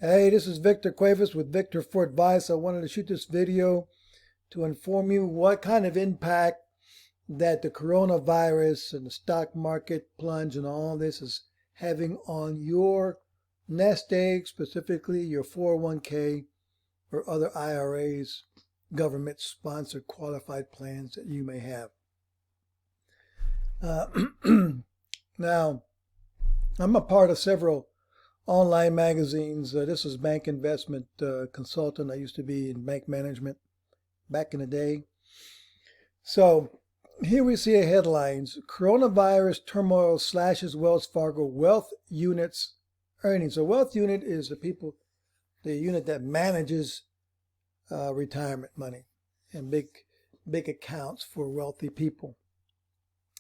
Hey, this is Victor Cuevas with Victor for Advice. I wanted to shoot this video to inform you what kind of impact that the coronavirus and the stock market plunge and all this is having on your nest egg, specifically your 401k or other IRAs, government-sponsored qualified plans that you may have. Now, I'm a part of several online magazines. This is Bank Investment Consultant. I used to be in bank management back in the day. So here we see headlines: Coronavirus turmoil slashes Wells Fargo wealth unit's earnings. A wealth unit is the unit that manages retirement money and big accounts for wealthy people,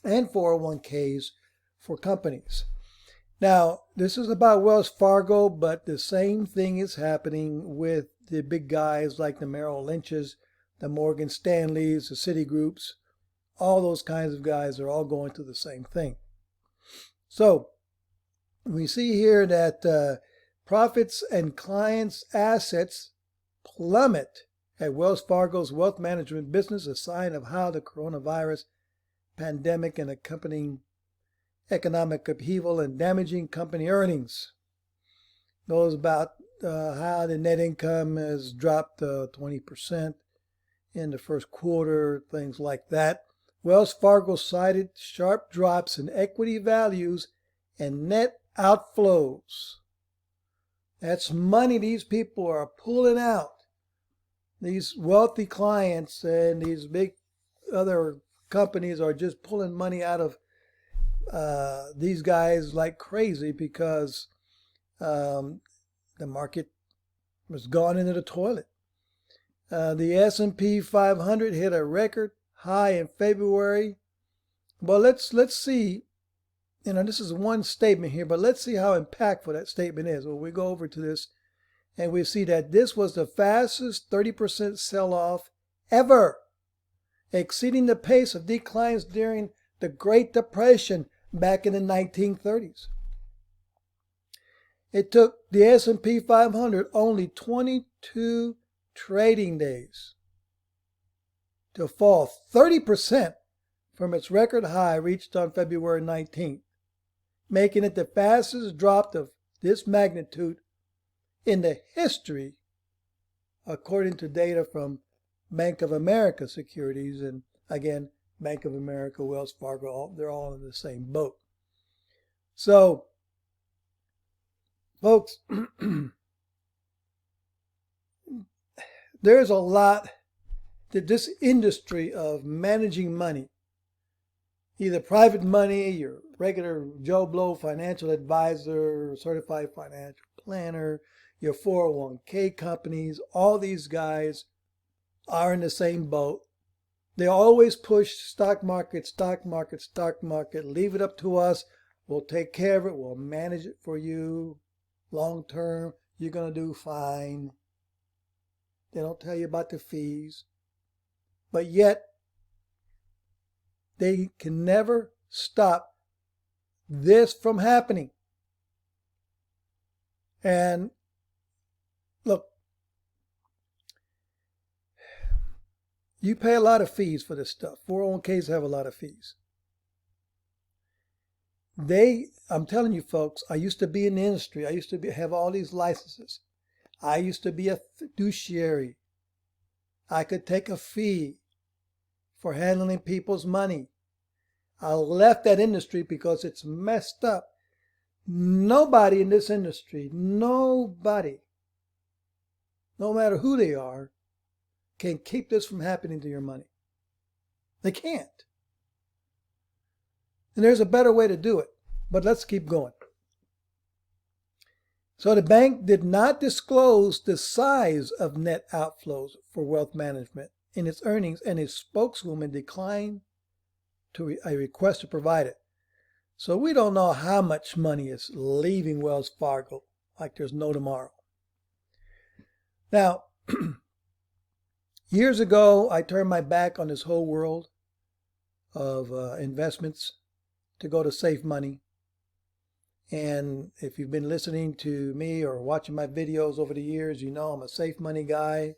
and 401ks for companies. Now, this is about Wells Fargo, but the same thing is happening with the big guys like the Merrill Lynches, the Morgan Stanleys, the Citigroups. All those kinds of guys are all going through the same thing. So we see here that profits and clients' assets plummet at Wells Fargo's wealth management business, a sign of how the coronavirus pandemic and accompanying economic upheaval and damaging company earnings. Knows about how the net income has dropped 20% in the first quarter, things like that. Wells Fargo cited sharp drops in equity values and net outflows. That's money these people are pulling out. These wealthy clients and these big other companies are just pulling money out of these guys like crazy because the market was gone into the toilet. The S&P 500 hit a record high in February. Well, let's see. This is one statement here, but let's see how impactful that statement is. Well, we go over to this and we see that this was the fastest 30% sell-off ever, exceeding the pace of declines during the Great Depression back in the 1930s. It took the S&P 500 only 22 trading days to fall 30% from its record high reached on February 19th, making it the fastest drop of this magnitude in the history, according to data from Bank of America Securities. And again, Bank of America, Wells Fargo, they're all in the same boat. So, folks, there's a lot that this industry of managing money, either private money, your regular Joe Blow financial advisor, certified financial planner, your 401k companies, all these guys are in the same boat. They always push stock market, stock market, stock market. Leave it up to us. We'll take care of it. We'll manage it for you. Long term, you're going to do fine. They don't tell you about the fees. But yet, they can never stop this from happening. And look, you pay a lot of fees for this stuff. 401ks have a lot of fees. I'm telling you folks, I used to be in the industry. I used to have all these licenses. I used to be a fiduciary. I could take a fee for handling people's money. I left that industry because it's messed up. Nobody in this industry, nobody, no matter who they are, can keep this from happening to your money. They can't. And there's a better way to do it, but let's keep going. So the bank did not disclose the size of net outflows for wealth management in its earnings, and its spokeswoman declined to a request to provide it. So we don't know how much money is leaving Wells Fargo like there's no tomorrow. Now, years ago, I turned my back on this whole world of investments to go to save money. And if you've been listening to me or watching my videos over the years, you know I'm a safe money guy.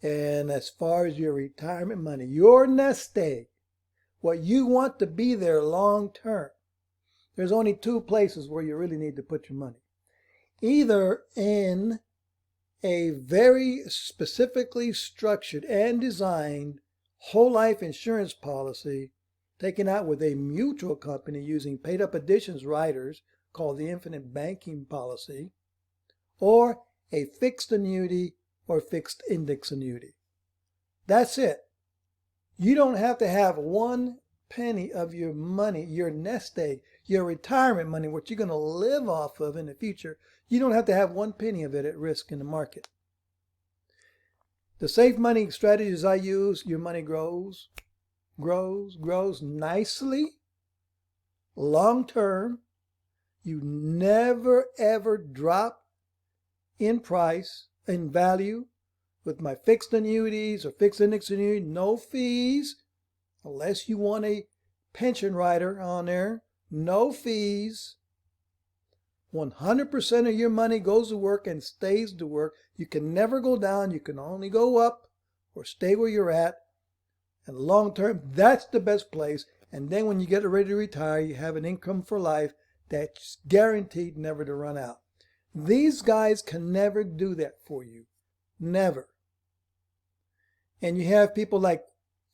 And as far as your retirement money, your nest egg, what you want to be there long term, there's only two places where you really need to put your money. Either in a very specifically structured and designed whole life insurance policy taken out with a mutual company using paid up additions riders called the infinite banking policy, or a fixed annuity or fixed index annuity. That's it. You don't have to have one penny of your money, your nest egg, your retirement money, what you're going to live off of in the future. You don't have to have one penny of it at risk in the market. The safe money strategies I use, your money grows nicely, long term. You never ever drop in price, in value. With my fixed annuities or fixed index annuity, no fees, unless you want a pension rider on there, no fees. 100% of your money goes to work and stays to work. You can never go down. You can only go up or stay where you're at. And long term, that's the best place. And then when you get ready to retire, you have an income for life that's guaranteed never to run out. These guys can never do that for you. Never. And you have people like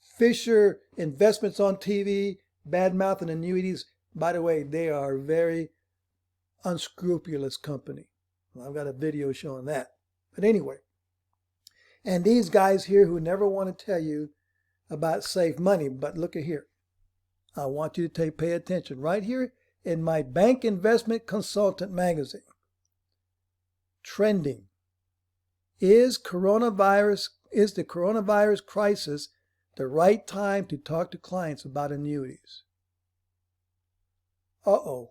Fisher Investments on TV, bad-mouthing annuities. By the way, they are a very unscrupulous company. Well, I've got a video showing that. But anyway, and these guys here who never want to tell you about safe money, but look at here. I want you to pay attention right here in my Bank Investment Consultant magazine. Trending. Is the coronavirus crisis the right time to talk to clients about annuities? Uh-oh.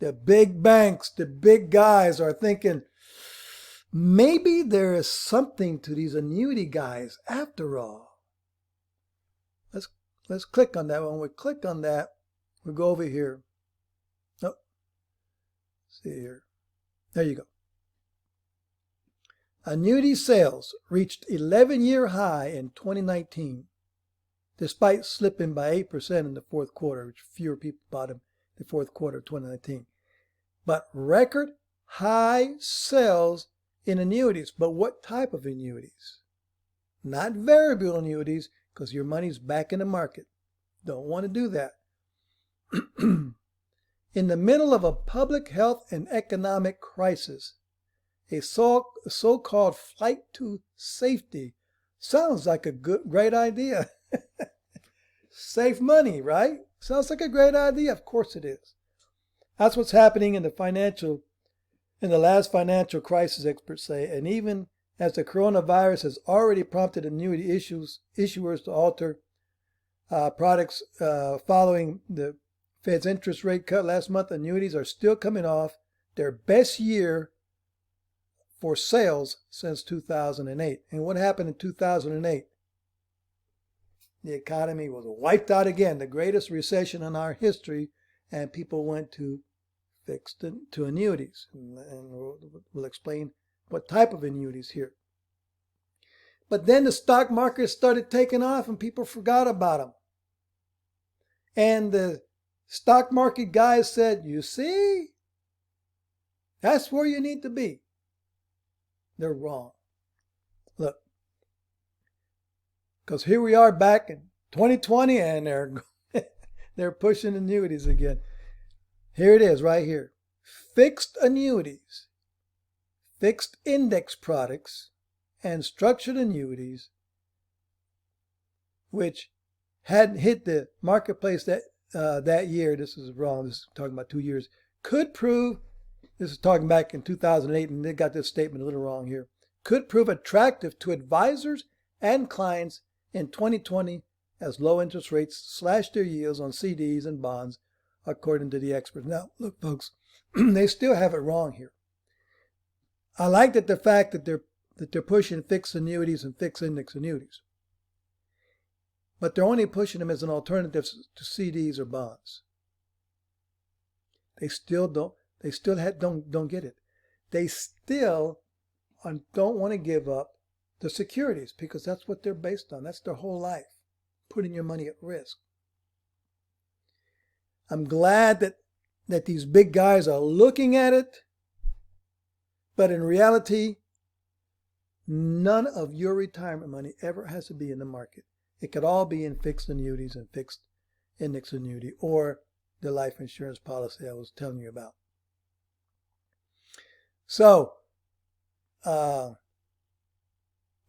The big banks, the big guys are thinking, maybe there is something to these annuity guys after all. Let's click on that. When we click on that, we'll go over here. Oh, see here. There you go. Annuity sales reached 11-year high in 2019, despite slipping by 8% in the fourth quarter, which fewer people bought them in the fourth quarter of 2019. But record high sales in annuities. But what type of annuities? Not variable annuities, because your money's back in the market. Don't want to do that. In the middle of a public health and economic crisis, a so-called flight to safety sounds like a great idea. Save money, right? Sounds like a great idea. Of course it is. That's what's happening in the last financial crisis, experts say. And even as the coronavirus has already prompted annuity issuers to alter products following the Fed's interest rate cut last month, annuities are still coming off their best year for sales since 2008. And what happened in 2008? The economy was wiped out again, the greatest recession in our history, and people went to annuities. And we'll explain what type of annuities here. But then the stock market started taking off and people forgot about them. And the stock market guys said, you see, that's where you need to be. They're wrong. Look, because here we are back in 2020 and they're pushing annuities again. Here it is right here. Fixed annuities, fixed index products, and structured annuities, which hadn't hit the marketplace that year. This is wrong. This is talking about 2 years. Could prove, this is talking back in 2008, and they got this statement a little wrong here. Could prove attractive to advisors and clients in 2020 as low interest rates slashed their yields on CDs and bonds, according to the experts. Now, look, folks, they still have it wrong here. I like the fact that they're pushing fixed annuities and fixed index annuities, but they're only pushing them as an alternative to CDs or bonds. They still don't. They still don't get it. They still don't want to give up the securities because that's what they're based on. That's their whole life, putting your money at risk. I'm glad that these big guys are looking at it, but in reality, none of your retirement money ever has to be in the market. It could all be in fixed annuities and fixed index annuity or the life insurance policy I was telling you about. So, I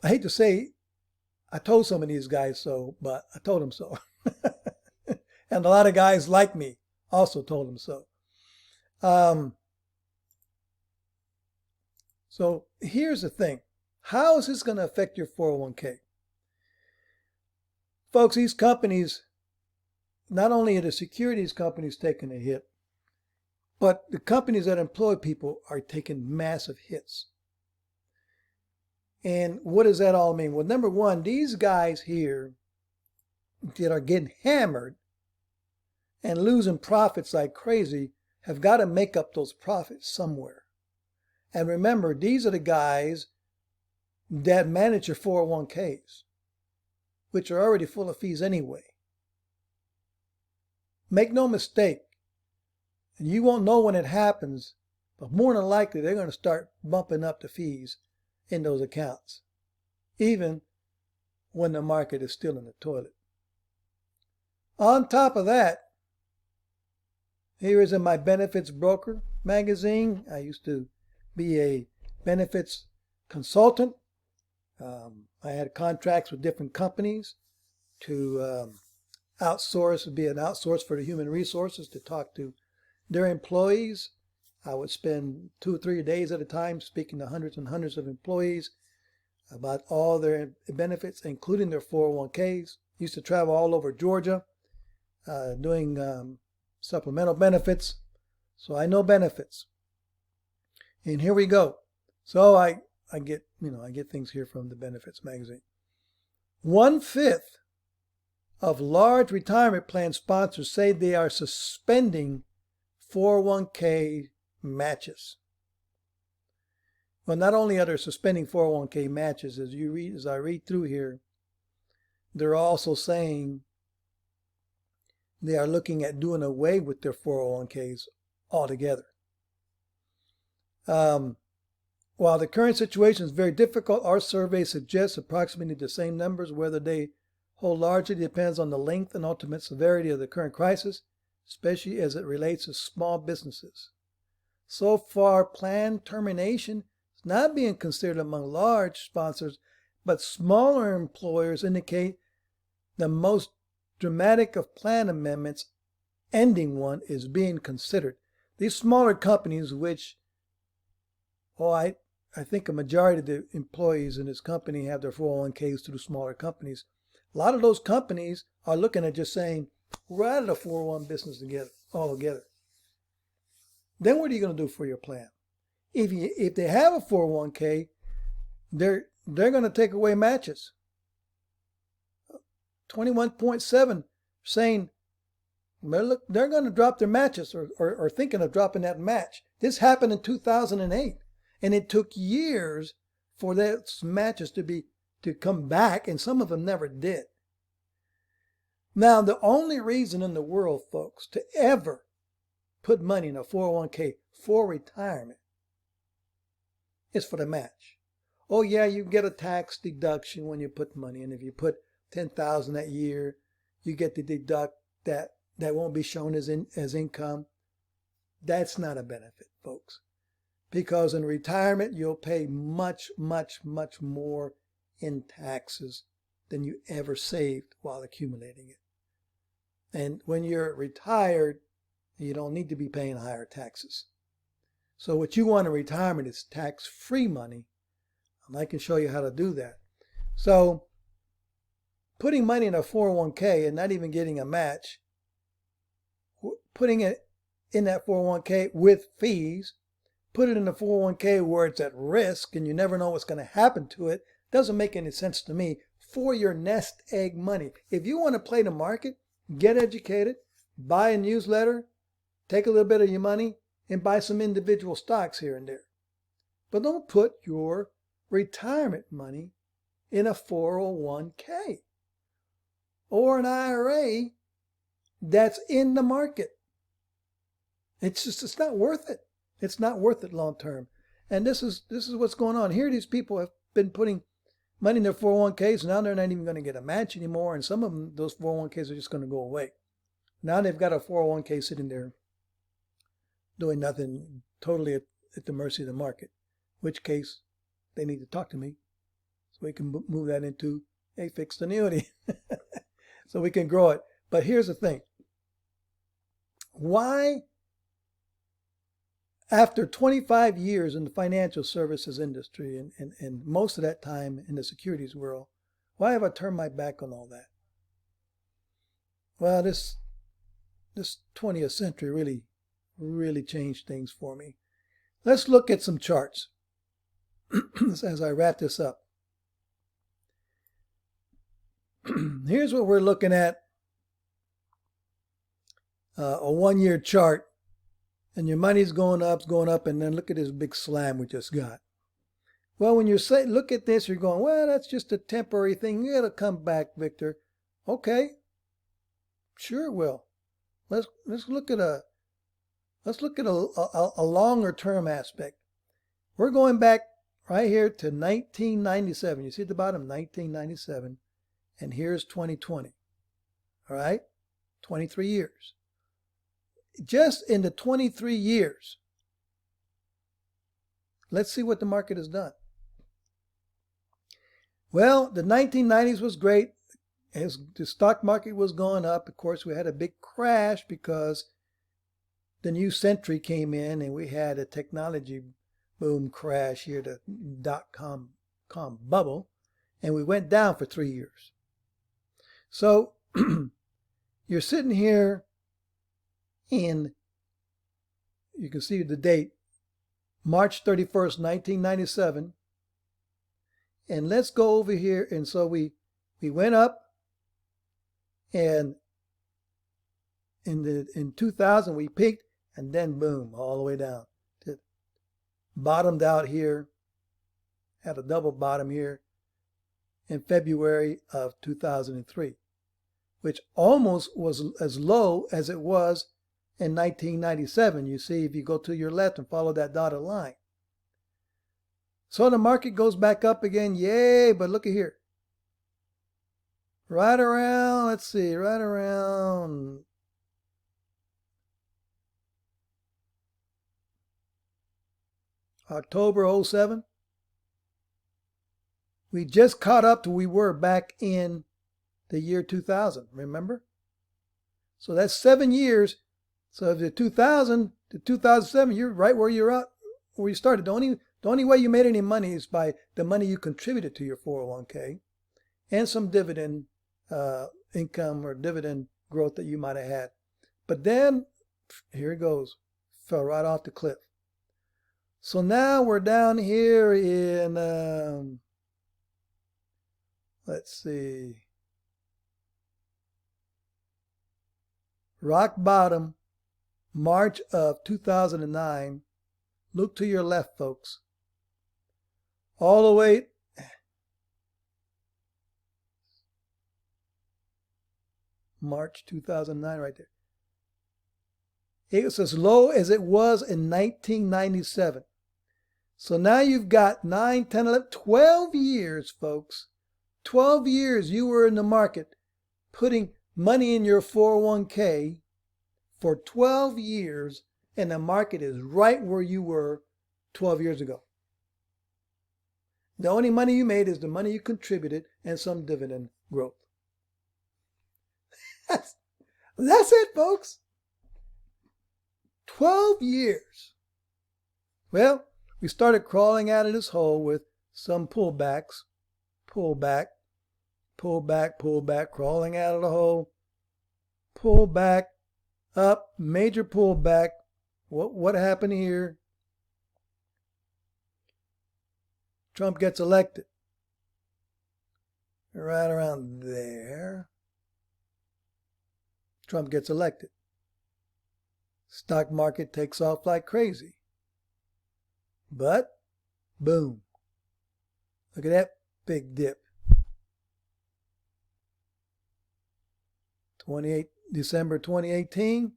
hate to say, I told some of these guys so, but I told them so. And a lot of guys like me also told them so. So here's the thing. How is this going to affect your 401k? Folks, these companies, not only are the securities companies taking a hit, but the companies that employ people are taking massive hits. And what does that all mean? Well, number one, these guys here that are getting hammered and losing profits like crazy have got to make up those profits somewhere. And remember, these are the guys that manage your 401ks, which are already full of fees anyway. Make no mistake, and you won't know when it happens, but more than likely they're going to start bumping up the fees in those accounts, even when the market is still in the toilet. On top of that, here is in my benefits broker magazine. I used to be a benefits consultant. I had contracts with different companies to outsource, be an outsource for the human resources to talk to their employees. I would spend 2 or 3 days at a time speaking to hundreds and hundreds of employees about all their benefits, including their 401ks. Used to travel all over Georgia doing supplemental benefits. So I know benefits. And here we go. So I get things here from the benefits magazine. 1/5 of large retirement plan sponsors say they are suspending 401k matches. Well, not only are they suspending 401k matches, as I read through here, they're also saying they are looking at doing away with their 401ks altogether. While the current situation is very difficult, our survey suggests approximately the same numbers. Whether they hold largely depends on the length and ultimate severity of the current crisis, especially as it relates to small businesses. So far, plan termination is not being considered among large sponsors, but smaller employers indicate the most dramatic of plan amendments, ending one, is being considered. These smaller companies, which, I think a majority of the employees in this company have their 401ks through smaller companies. A lot of those companies are looking at just saying, we're out of the 401 business altogether. Then what are you going to do for your plan? If they have a 401k, they're going to take away matches. 21.7 saying they're going to drop their matches or thinking of dropping that match. This happened in 2008, and it took years for those matches to come back, and some of them never did. Now, the only reason in the world, folks, to ever put money in a 401k for retirement is for the match. Oh yeah, you get a tax deduction when you put money in. If you put $10,000 that year, you get to deduct that won't be shown as income. That's not a benefit, folks. Because in retirement, you'll pay much, much, much more in taxes than you ever saved while accumulating it. And when you're retired, you don't need to be paying higher taxes. So what you want in retirement is tax-free money. And I can show you how to do that. So putting money in a 401k and not even getting a match, putting it in that 401k with fees, put it in a 401k where it's at risk and you never know what's going to happen to it, doesn't make any sense to me for your nest egg money. If you want to play the market, get educated, buy a newsletter, take a little bit of your money and buy some individual stocks here and there. But don't put your retirement money in a 401k or an IRA that's in the market. It's not worth it. It's not worth it long term. And this is what's going on here. These people have been putting money in their 401ks. Now they're not even going to get a match anymore. And some of them, those 401ks are just going to go away. Now they've got a 401k sitting there doing nothing, totally at the mercy of the market. In which case, they need to talk to me so we can move that into a fixed annuity so we can grow it. But here's the thing. Why, after 25 years in the financial services industry and most of that time in the securities world, why have I turned my back on all that? Well, this 20th century really changed things for me. Let's look at some charts as I wrap this up. Here's what we're looking at. A 1 year chart, and your money's going up, and then look at this big slam we just got. Well, when you're saying, look at this, you're going, well, that's just a temporary thing. It'll come back, Victor. Okay, sure it will. Let's look at a longer term aspect. We're going back right here to 1997. You see at the bottom, 1997, and here's 2020. All right, 23 years. Just in the 23 years, let's see what the market has done. Well, the 1990s was great. As the stock market was going up, of course, we had a big crash because the new century came in and we had a technology boom crash here, the dot-com bubble, and we went down for 3 years. So you're sitting here in, you can see the date, March 31st, 1997. And let's go over here. And so we went up, and in 2000 we peaked, and then boom, all the way down. Bottomed out here, had a double bottom here in February of 2003, which almost was as low as it was in 1997. You see, if you go to your left and follow that dotted line. So the market goes back up again. Yay, but look at here. Right around, let's see, right around October 07. We just caught up to where we were back in the year 2000, remember? So that's 7 years. So the 2000 to 2007, you're right where you're at, where you started. The only way you made any money is by the money you contributed to your 401k and some dividend income or dividend growth that you might have had. But then, here it goes, fell right off the cliff. So now we're down here in, let's see, rock bottom, March of 2009. Look to your left, folks. All the way March 2009 right there. It was as low as it was in 1997. So now you've got 9, 10, 11, 12 years, folks. 12 years you were in the market putting money in your 401k for 12 years, and the market is right where you were 12 years ago. The only money you made is the money you contributed and some dividend growth. That's it, folks. 12 years. Well, we started crawling out of this hole with some pullbacks. Pull back, crawling out of the hole. Pull back, up, major pullback. What happened here? Trump gets elected. Right around there. Trump gets elected. Stock market takes off like crazy. But, boom. Look at that big dip. December 2018.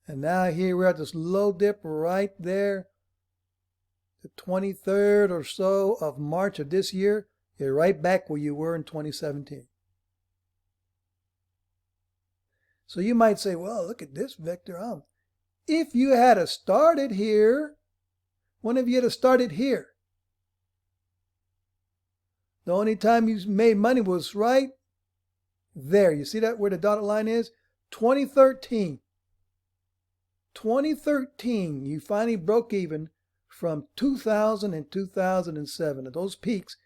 And now here we're at this low dip right there. The 23rd or so of March of this year. You're right back where you were in 2017. So you might say, well, look at this, Victor. If you had started here, when have you had started here? The only time you made money was right there. You see that where the dotted line is? 2013. 2013, you finally broke even from 2000 and 2007. At those peaks,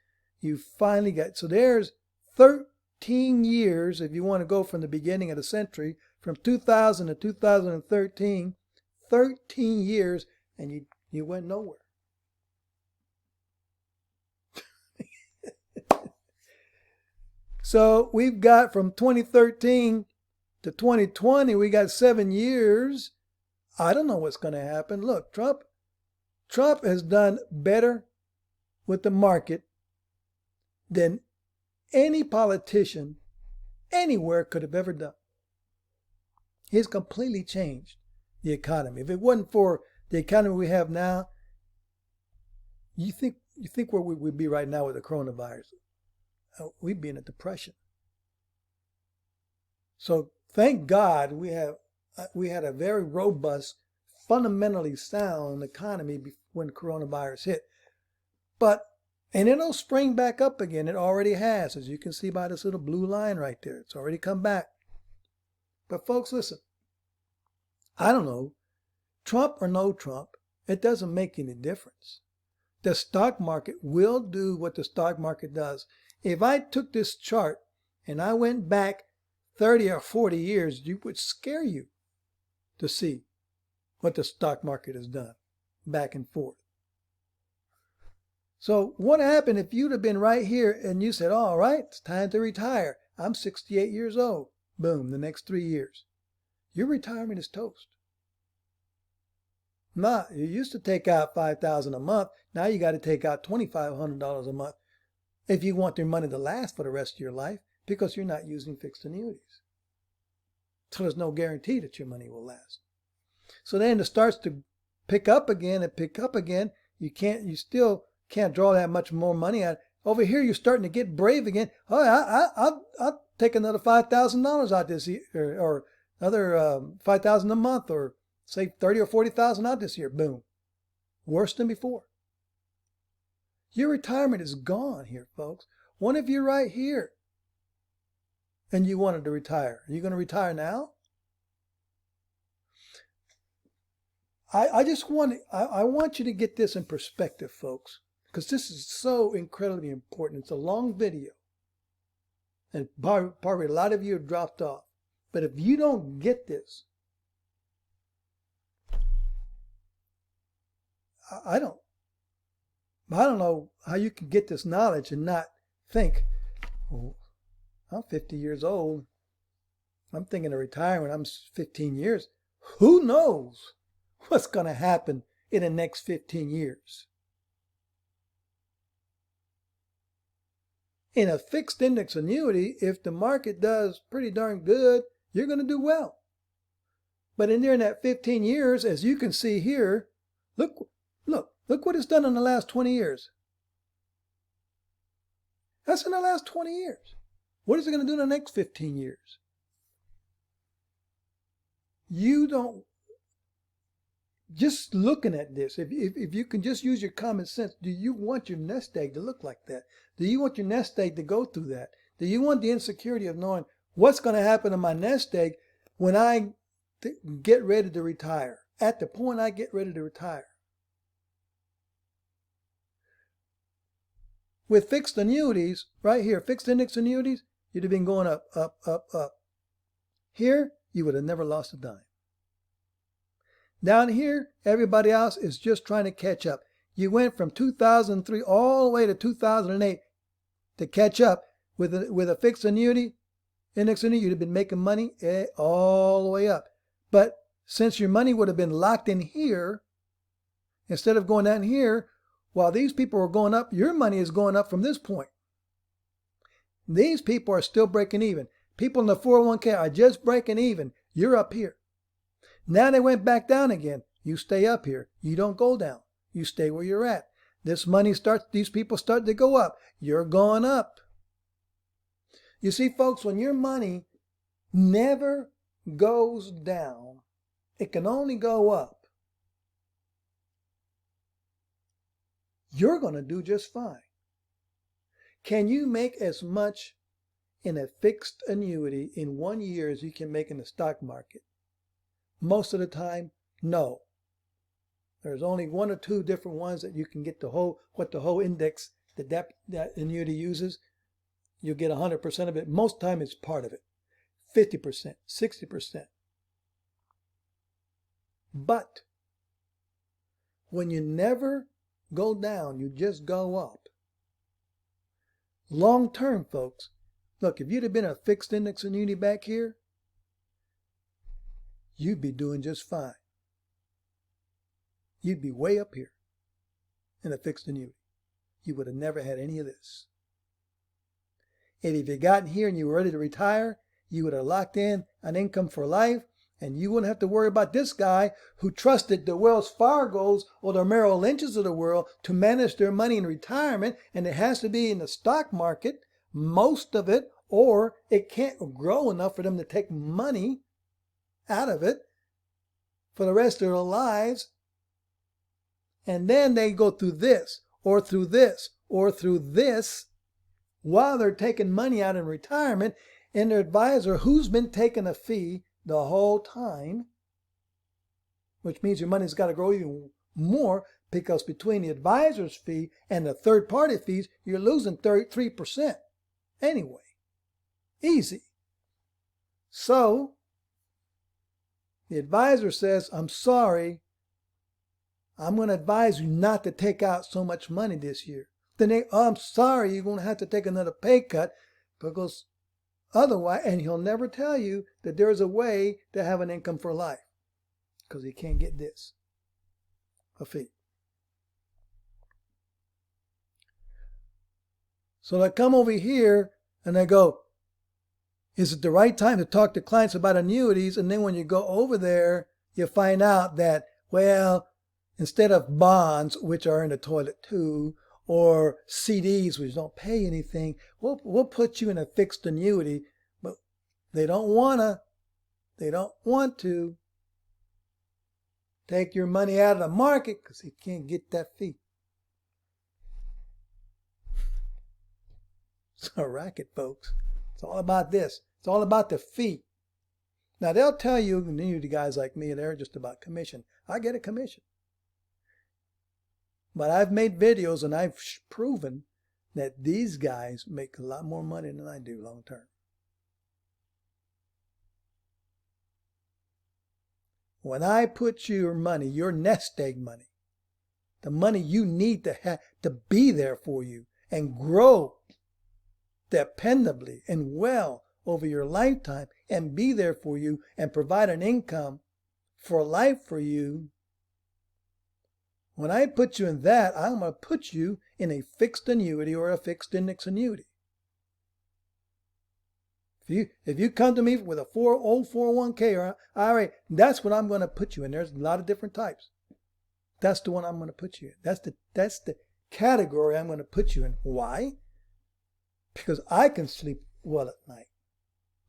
you finally got. So there's 13 years, if you want to go from the beginning of the century, from 2000 to 2013, 13 years, and you went nowhere. So we've got from 2013 to 2020, we got 7 years. I don't know what's going to happen. Look, Trump has done better with the market than any politician anywhere could have ever done. He's completely changed the economy. If it wasn't for the economy we have now, you think where we would be right now with the coronavirus? We'd be in a depression. So thank God we had a very robust, fundamentally sound economy when coronavirus hit. And it'll spring back up again. It already has, as you can see by this little blue line right there. It's already come back. But folks, listen. I don't know. Trump or no Trump, it doesn't make any difference. The stock market will do what the stock market does. If I took this chart and I went back 30 or 40 years, it would scare you to see what the stock market has done back and forth. So what happened if you'd have been right here and you said, all right, it's time to retire. I'm 68 years old. Boom, the next 3 years. Your retirement is toast. Nah, you used to take out $5,000 a month. Now you got to take out $2,500 a month if you want your money to last for the rest of your life, because you're not using fixed annuities. So there's no guarantee that your money will last. So then it starts to pick up again and pick up again. You still can't draw that much more money out. Over here, you're starting to get brave again. Oh, I'll take another $5,000 out this year, or another $5,000 a month, or say $30,000 or $40,000 out this year. Boom, worse than before. Your retirement is gone here, folks. What if you're right here and you wanted to retire? Are you going to retire now? I want you to get this in perspective, folks, because this is so incredibly important. It's a long video, and probably a lot of you have dropped off. But if you don't get this, I don't know how you can get this knowledge and not think, oh, I'm 50 years old. I'm thinking of retiring when I'm 15 years. Who knows what's going to happen in the next 15 years? In a fixed index annuity, if the market does pretty darn good, you're going to do well. But in that 15 years, as you can see here, look what it's done in the last 20 years. That's in the last 20 years. What is it going to do in the next 15 years? You don't, just looking at this, if you can just use your common sense, do you want your nest egg to look like that? Do you want your nest egg to go through that? Do you want the insecurity of knowing what's going to happen to my nest egg when I get ready to retire? At the point I get ready to retire. With fixed annuities, right here, fixed index annuities, you'd have been going up, up, up, up. Here, you would have never lost a dime. Down here, everybody else is just trying to catch up. You went from 2003 all the way to 2008 to catch up with a fixed annuity, index annuity. You'd have been making money all the way up. But since your money would have been locked in here, instead of going down here, while these people are going up, your money is going up from this point. These people are still breaking even. People in the 401k are just breaking even. You're up here. Now they went back down again. You stay up here. You don't go down. You stay where you're at. These people start to go up. You're going up. You see, folks, when your money never goes down, it can only go up. You're going to do just fine. Can you make as much in a fixed annuity in 1 year as you can make in the stock market? Most of the time, no. There's only one or two different ones that you can get what the whole index that annuity uses. You'll get 100% of it. Most time it's part of it. 50%, 60%. But when you never go down, you just go up. Long term, folks, look, if you'd have been a fixed index annuity back here, you'd be doing just fine. You'd be way up here in a fixed annuity. You would have never had any of this. And if you got here and you were ready to retire, you would have locked in an income for life, and you wouldn't have to worry about this guy who trusted the Wells Fargos or the Merrill Lynches of the world to manage their money in retirement, and it has to be in the stock market, most of it, or it can't grow enough for them to take money out of it for the rest of their lives. And then they go through this, or through this, or through this, while they're taking money out in retirement, and their advisor, who's been taking a fee the whole time, which means your money's got to grow even more, because between the advisor's fee and the third-party fees, you're losing 33% anyway. Easy. So, the advisor says, I'm sorry, I'm going to advise you not to take out so much money this year. Then I'm sorry, you're going to have to take another pay cut, because otherwise, and he'll never tell you that there's a way to have an income for life, because he can't get this, a fee. So they come over here and they go, is it the right time to talk to clients about annuities? And then when you go over there, you find out that, well, instead of bonds, which are in the toilet too, or CDs, which don't pay anything, we'll put you in a fixed annuity. But they don't want to take your money out of the market because they can't get that fee. It's a racket, folks. It's all about this. It's all about the fee. Now, they'll tell you, the guys like me, they're just about commission. I get a commission. But I've made videos and I've proven that these guys make a lot more money than I do long term. When I put your money, your nest egg money, the money you need to be there for you and grow dependably and well over your lifetime and be there for you and provide an income for life for you, when I put you in that, I'm going to put you in a fixed annuity or a fixed index annuity. If you come to me with a old 401k or IRA, that's what I'm going to put you in. There's a lot of different types. That's the one I'm going to put you in. That's the category I'm going to put you in. Why? Because I can sleep well at night,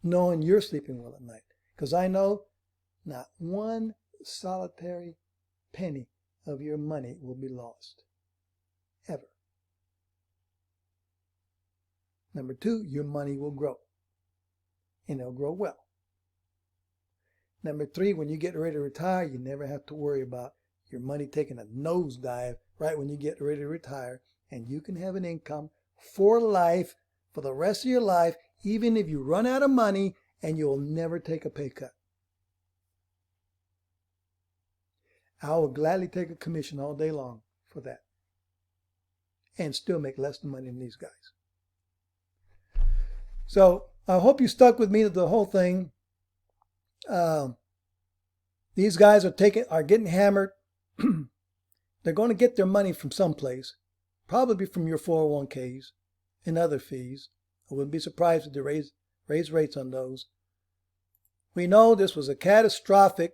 knowing you're sleeping well at night. Because I know not one solitary penny of your money will be lost. Ever. Number two, your money will grow. And it'll grow well. Number three, when you get ready to retire, you never have to worry about your money taking a nosedive right when you get ready to retire. And you can have an income for life, for the rest of your life, even if you run out of money, and you'll never take a pay cut. I will gladly take a commission all day long for that. And still make less money than these guys. So I hope you stuck with me to the whole thing. These guys are getting hammered. They're going to get their money from someplace, probably from your 401ks and other fees. I wouldn't be surprised if they raise rates on those. We know this was a catastrophic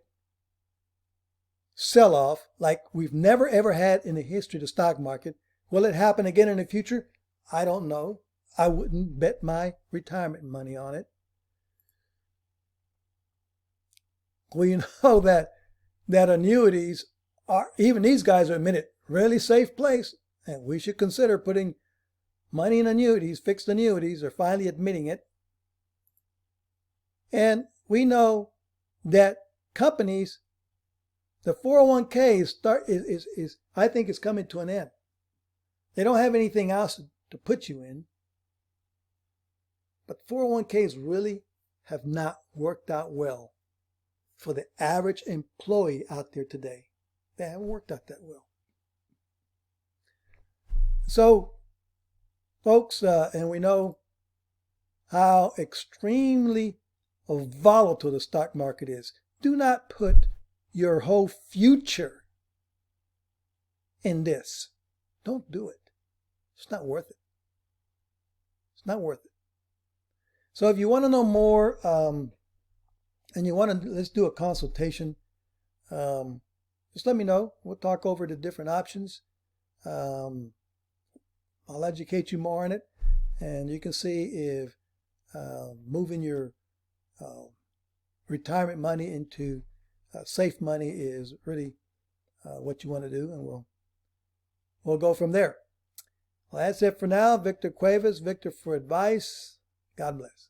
sell-off like we've never ever had in the history of the stock market. Will it happen again in the future? I don't know. I wouldn't bet my retirement money on it. We know that annuities are, even these guys are admitted, really safe place, and we should consider putting money in annuities, fixed annuities. They're finally admitting it. And we know that companies, the 401ks I think is coming to an end. They don't have anything else to put you in. But 401ks really have not worked out well for the average employee out there today. They haven't worked out that well. So, folks, and we know how extremely volatile the stock market is. Do not put your whole future in this. Don't do it. It's not worth it. It's not worth it. So if you want to know more, and you want to, let's do a consultation, just let me know. We'll talk over the different options. I'll educate you more on it, and you can see if moving your retirement money into safe money is really what you want to do, and we'll go from there. Well, that's it for now. Victor Cuevas, Victor for Advice. God bless.